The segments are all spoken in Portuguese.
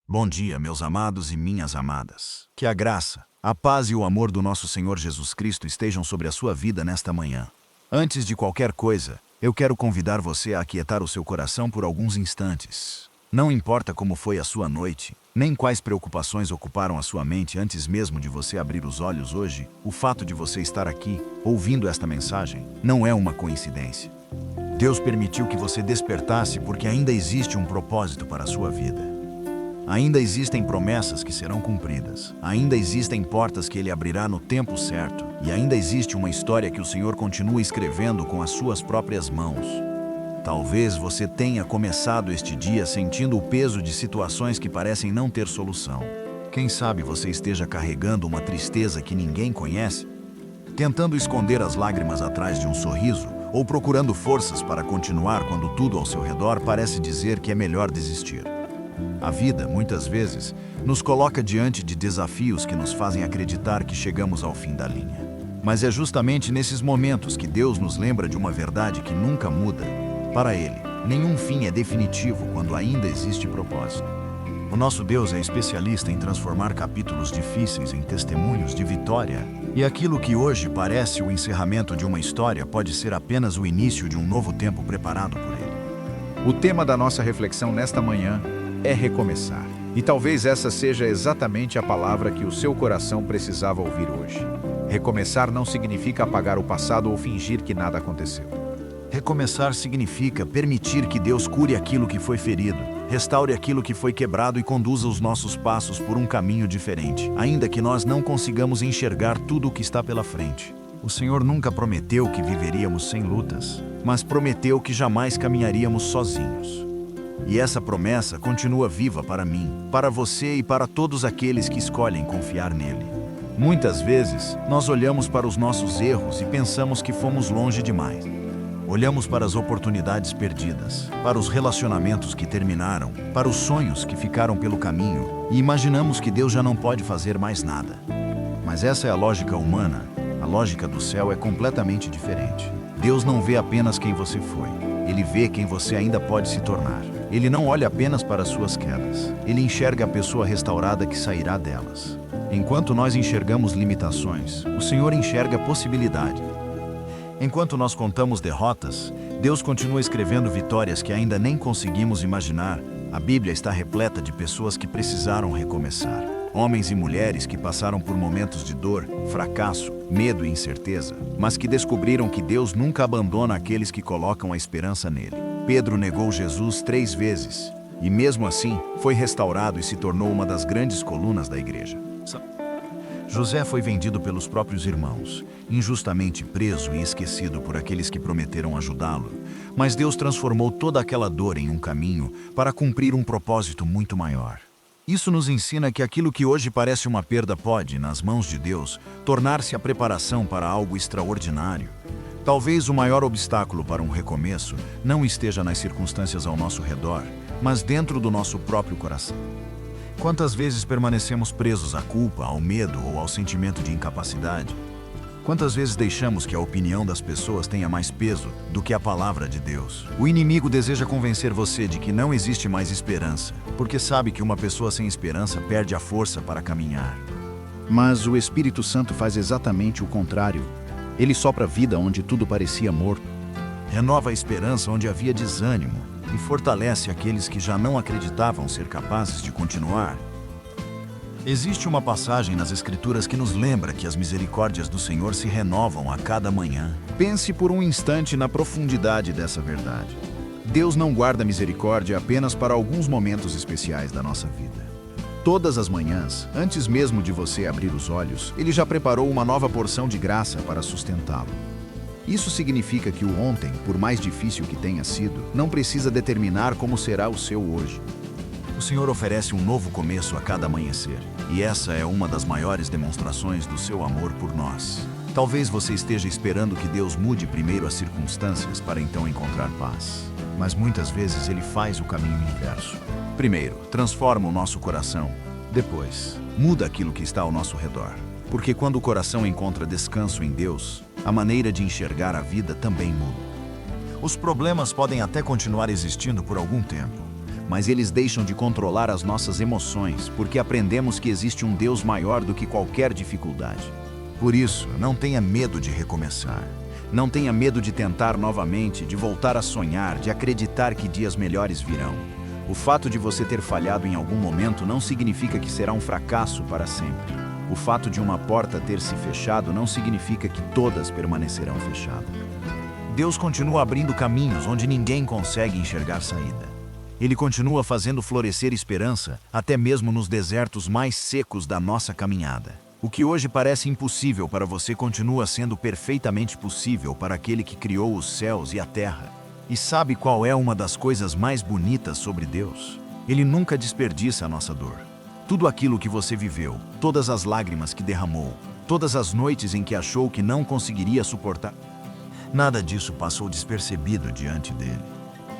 Bom dia, meus amados e minhas amadas. Que a graça, a paz e o amor do nosso Senhor Jesus Cristo estejam sobre a sua vida nesta manhã. Antes de qualquer coisa, eu quero convidar você a aquietar o seu coração por alguns instantes. Não importa como foi a sua noite, nem quais preocupações ocuparam a sua mente antes mesmo de você abrir os olhos hoje, o fato de você estar aqui, ouvindo esta mensagem, não é uma coincidência. Deus permitiu que você despertasse porque ainda existe um propósito para a sua vida. Ainda existem promessas que serão cumpridas. Ainda existem portas que Ele abrirá no tempo certo. E ainda existe uma história que o Senhor continua escrevendo com as suas próprias mãos. Talvez você tenha começado este dia sentindo o peso de situações que parecem não ter solução. Quem sabe você esteja carregando uma tristeza que ninguém conhece, tentando esconder as lágrimas atrás de um sorriso, ou procurando forças para continuar quando tudo ao seu redor parece dizer que é melhor desistir. A vida, muitas vezes, nos coloca diante de desafios que nos fazem acreditar que chegamos ao fim da linha. Mas é justamente nesses momentos que Deus nos lembra de uma verdade que nunca muda. Para Ele, nenhum fim é definitivo quando ainda existe propósito. O nosso Deus é especialista em transformar capítulos difíceis em testemunhos de vitória. E aquilo que hoje parece o encerramento de uma história pode ser apenas o início de um novo tempo preparado por Ele. O tema da nossa reflexão nesta manhã é recomeçar. E talvez essa seja exatamente a palavra que o seu coração precisava ouvir hoje. Recomeçar não significa apagar o passado ou fingir que nada aconteceu. Recomeçar significa permitir que Deus cure aquilo que foi ferido, restaure aquilo que foi quebrado e conduza os nossos passos por um caminho diferente, ainda que nós não consigamos enxergar tudo o que está pela frente. O Senhor nunca prometeu que viveríamos sem lutas, mas prometeu que jamais caminharíamos sozinhos. E essa promessa continua viva para mim, para você e para todos aqueles que escolhem confiar nele. Muitas vezes, nós olhamos para os nossos erros e pensamos que fomos longe demais. Olhamos para as oportunidades perdidas, para os relacionamentos que terminaram, para os sonhos que ficaram pelo caminho e imaginamos que Deus já não pode fazer mais nada. Mas essa é a lógica humana. A lógica do céu é completamente diferente. Deus não vê apenas quem você foi. Ele vê quem você ainda pode se tornar. Ele não olha apenas para as suas quedas. Ele enxerga a pessoa restaurada que sairá delas. Enquanto nós enxergamos limitações, o Senhor enxerga possibilidade. Enquanto nós contamos derrotas, Deus continua escrevendo vitórias que ainda nem conseguimos imaginar. A Bíblia está repleta de pessoas que precisaram recomeçar. Homens e mulheres que passaram por momentos de dor, fracasso, medo e incerteza, mas que descobriram que Deus nunca abandona aqueles que colocam a esperança nele. Pedro negou Jesus 3 vezes, e mesmo assim, foi restaurado e se tornou uma das grandes colunas da igreja. José foi vendido pelos próprios irmãos, injustamente preso e esquecido por aqueles que prometeram ajudá-lo, mas Deus transformou toda aquela dor em um caminho para cumprir um propósito muito maior. Isso nos ensina que aquilo que hoje parece uma perda pode, nas mãos de Deus, tornar-se a preparação para algo extraordinário. Talvez o maior obstáculo para um recomeço não esteja nas circunstâncias ao nosso redor, mas dentro do nosso próprio coração. Quantas vezes permanecemos presos à culpa, ao medo ou ao sentimento de incapacidade? Quantas vezes deixamos que a opinião das pessoas tenha mais peso do que a palavra de Deus? O inimigo deseja convencer você de que não existe mais esperança, porque sabe que uma pessoa sem esperança perde a força para caminhar. Mas o Espírito Santo faz exatamente o contrário. Ele sopra vida onde tudo parecia morto. Renova a esperança onde havia desânimo e fortalece aqueles que já não acreditavam ser capazes de continuar. Existe uma passagem nas Escrituras que nos lembra que as misericórdias do Senhor se renovam a cada manhã. Pense por um instante na profundidade dessa verdade. Deus não guarda misericórdia apenas para alguns momentos especiais da nossa vida. Todas as manhãs, antes mesmo de você abrir os olhos, Ele já preparou uma nova porção de graça para sustentá-lo. Isso significa que o ontem, por mais difícil que tenha sido, não precisa determinar como será o seu hoje. O Senhor oferece um novo começo a cada amanhecer, e essa é uma das maiores demonstrações do seu amor por nós. Talvez você esteja esperando que Deus mude primeiro as circunstâncias para então encontrar paz. Mas muitas vezes Ele faz o caminho inverso. Primeiro, transforma o nosso coração. Depois, muda aquilo que está ao nosso redor. Porque quando o coração encontra descanso em Deus, a maneira de enxergar a vida também muda. Os problemas podem até continuar existindo por algum tempo, mas eles deixam de controlar as nossas emoções, porque aprendemos que existe um Deus maior do que qualquer dificuldade. Por isso, não tenha medo de recomeçar. Não tenha medo de tentar novamente, de voltar a sonhar, de acreditar que dias melhores virão. O fato de você ter falhado em algum momento não significa que será um fracasso para sempre. O fato de uma porta ter se fechado não significa que todas permanecerão fechadas. Deus continua abrindo caminhos onde ninguém consegue enxergar saída. Ele continua fazendo florescer esperança, até mesmo nos desertos mais secos da nossa caminhada. O que hoje parece impossível para você continua sendo perfeitamente possível para aquele que criou os céus e a terra. E sabe qual é uma das coisas mais bonitas sobre Deus? Ele nunca desperdiça a nossa dor. Tudo aquilo que você viveu, todas as lágrimas que derramou, todas as noites em que achou que não conseguiria suportar, nada disso passou despercebido diante dele.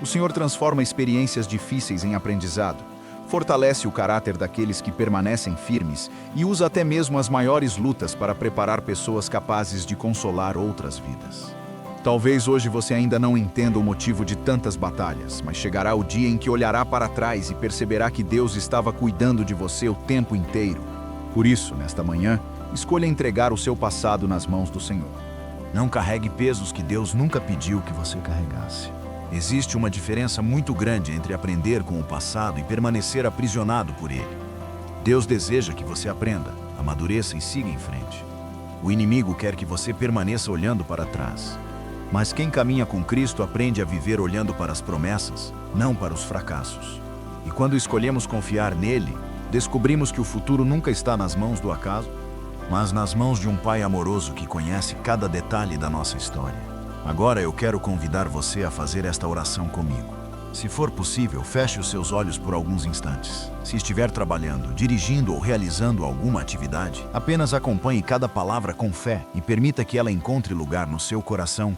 O Senhor transforma experiências difíceis em aprendizado, fortalece o caráter daqueles que permanecem firmes e usa até mesmo as maiores lutas para preparar pessoas capazes de consolar outras vidas. Talvez hoje você ainda não entenda o motivo de tantas batalhas, mas chegará o dia em que olhará para trás e perceberá que Deus estava cuidando de você o tempo inteiro. Por isso, nesta manhã, escolha entregar o seu passado nas mãos do Senhor. Não carregue pesos que Deus nunca pediu que você carregasse. Existe uma diferença muito grande entre aprender com o passado e permanecer aprisionado por ele. Deus deseja que você aprenda, amadureça e siga em frente. O inimigo quer que você permaneça olhando para trás. Mas quem caminha com Cristo aprende a viver olhando para as promessas, não para os fracassos. E quando escolhemos confiar nele, descobrimos que o futuro nunca está nas mãos do acaso, mas nas mãos de um Pai amoroso que conhece cada detalhe da nossa história. Agora eu quero convidar você a fazer esta oração comigo. Se for possível, feche os seus olhos por alguns instantes. Se estiver trabalhando, dirigindo ou realizando alguma atividade, apenas acompanhe cada palavra com fé e permita que ela encontre lugar no seu coração.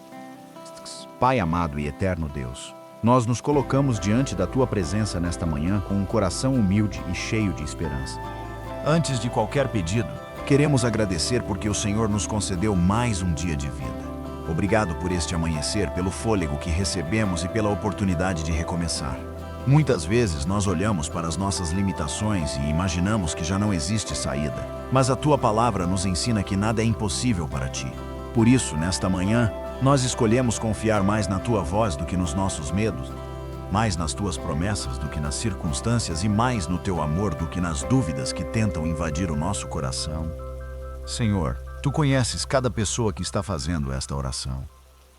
Pai amado e eterno Deus, nós nos colocamos diante da Tua presença nesta manhã com um coração humilde e cheio de esperança. Antes de qualquer pedido, queremos agradecer porque o Senhor nos concedeu mais um dia de vida. Obrigado por este amanhecer, pelo fôlego que recebemos e pela oportunidade de recomeçar. Muitas vezes nós olhamos para as nossas limitações e imaginamos que já não existe saída, mas a Tua palavra nos ensina que nada é impossível para Ti. Por isso, nesta manhã, nós escolhemos confiar mais na Tua voz do que nos nossos medos, mais nas Tuas promessas do que nas circunstâncias e mais no Teu amor do que nas dúvidas que tentam invadir o nosso coração. Senhor, Tu conheces cada pessoa que está fazendo esta oração.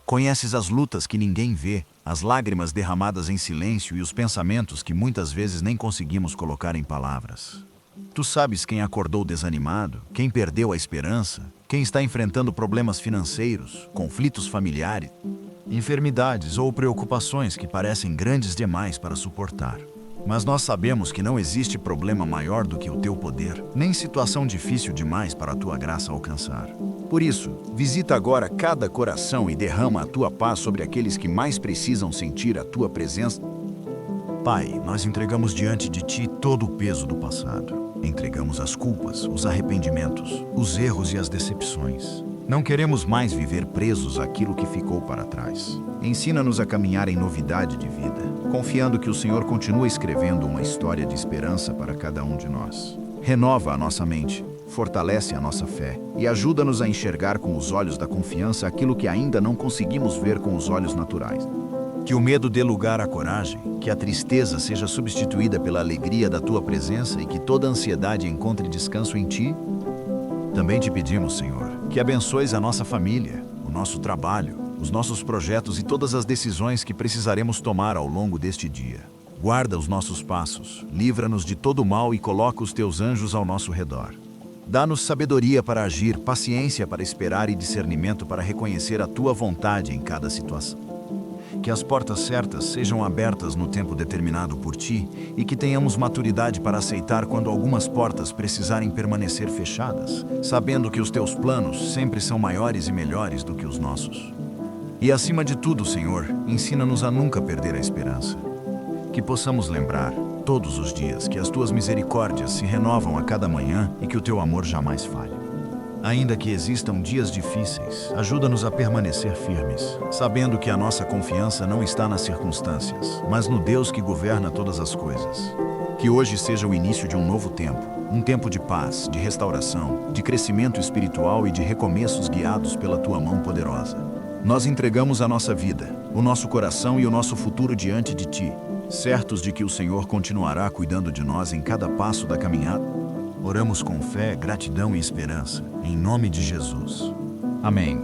Conheces as lutas que ninguém vê, as lágrimas derramadas em silêncio e os pensamentos que muitas vezes nem conseguimos colocar em palavras. Tu sabes quem acordou desanimado, quem perdeu a esperança, quem está enfrentando problemas financeiros, conflitos familiares, enfermidades ou preocupações que parecem grandes demais para suportar. Mas nós sabemos que não existe problema maior do que o Teu poder, nem situação difícil demais para a Tua graça alcançar. Por isso, visita agora cada coração e derrama a Tua paz sobre aqueles que mais precisam sentir a Tua presença. Pai, nós entregamos diante de Ti todo o peso do passado. Entregamos as culpas, os arrependimentos, os erros e as decepções. Não queremos mais viver presos àquilo que ficou para trás. Ensina-nos a caminhar em novidade de vida, confiando que o Senhor continua escrevendo uma história de esperança para cada um de nós. Renova a nossa mente, fortalece a nossa fé e ajuda-nos a enxergar com os olhos da confiança aquilo que ainda não conseguimos ver com os olhos naturais. Que o medo dê lugar à coragem, que a tristeza seja substituída pela alegria da Tua presença e que toda ansiedade encontre descanso em Ti. Também te pedimos, Senhor, que abençoes a nossa família, o nosso trabalho, os nossos projetos e todas as decisões que precisaremos tomar ao longo deste dia. Guarda os nossos passos, livra-nos de todo o mal e coloca os Teus anjos ao nosso redor. Dá-nos sabedoria para agir, paciência para esperar e discernimento para reconhecer a Tua vontade em cada situação. Que as portas certas sejam abertas no tempo determinado por Ti e que tenhamos maturidade para aceitar quando algumas portas precisarem permanecer fechadas, sabendo que os Teus planos sempre são maiores e melhores do que os nossos. E acima de tudo, Senhor, ensina-nos a nunca perder a esperança. Que possamos lembrar, todos os dias, que as Tuas misericórdias se renovam a cada manhã e que o Teu amor jamais falha. Ainda que existam dias difíceis, ajuda-nos a permanecer firmes, sabendo que a nossa confiança não está nas circunstâncias, mas no Deus que governa todas as coisas. Que hoje seja o início de um novo tempo, um tempo de paz, de restauração, de crescimento espiritual e de recomeços guiados pela Tua mão poderosa. Nós entregamos a nossa vida, o nosso coração e o nosso futuro diante de Ti, certos de que o Senhor continuará cuidando de nós em cada passo da caminhada. Oramos com fé, gratidão e esperança, em nome de Jesus. Amém.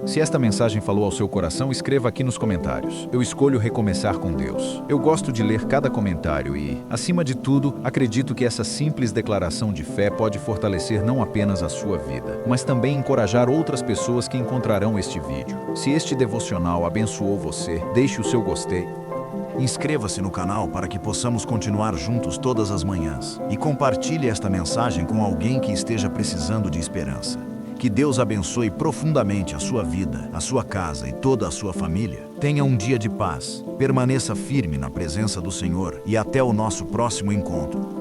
Se esta mensagem falou ao seu coração, escreva aqui nos comentários. Eu escolho recomeçar com Deus. Eu gosto de ler cada comentário e, acima de tudo, acredito que essa simples declaração de fé pode fortalecer não apenas a sua vida, mas também encorajar outras pessoas que encontrarão este vídeo. Se este devocional abençoou você, deixe o seu gostei. Inscreva-se no canal para que possamos continuar juntos todas as manhãs e compartilhe esta mensagem com alguém que esteja precisando de esperança. Que Deus abençoe profundamente a sua vida, a sua casa e toda a sua família. Tenha um dia de paz, permaneça firme na presença do Senhor e até o nosso próximo encontro.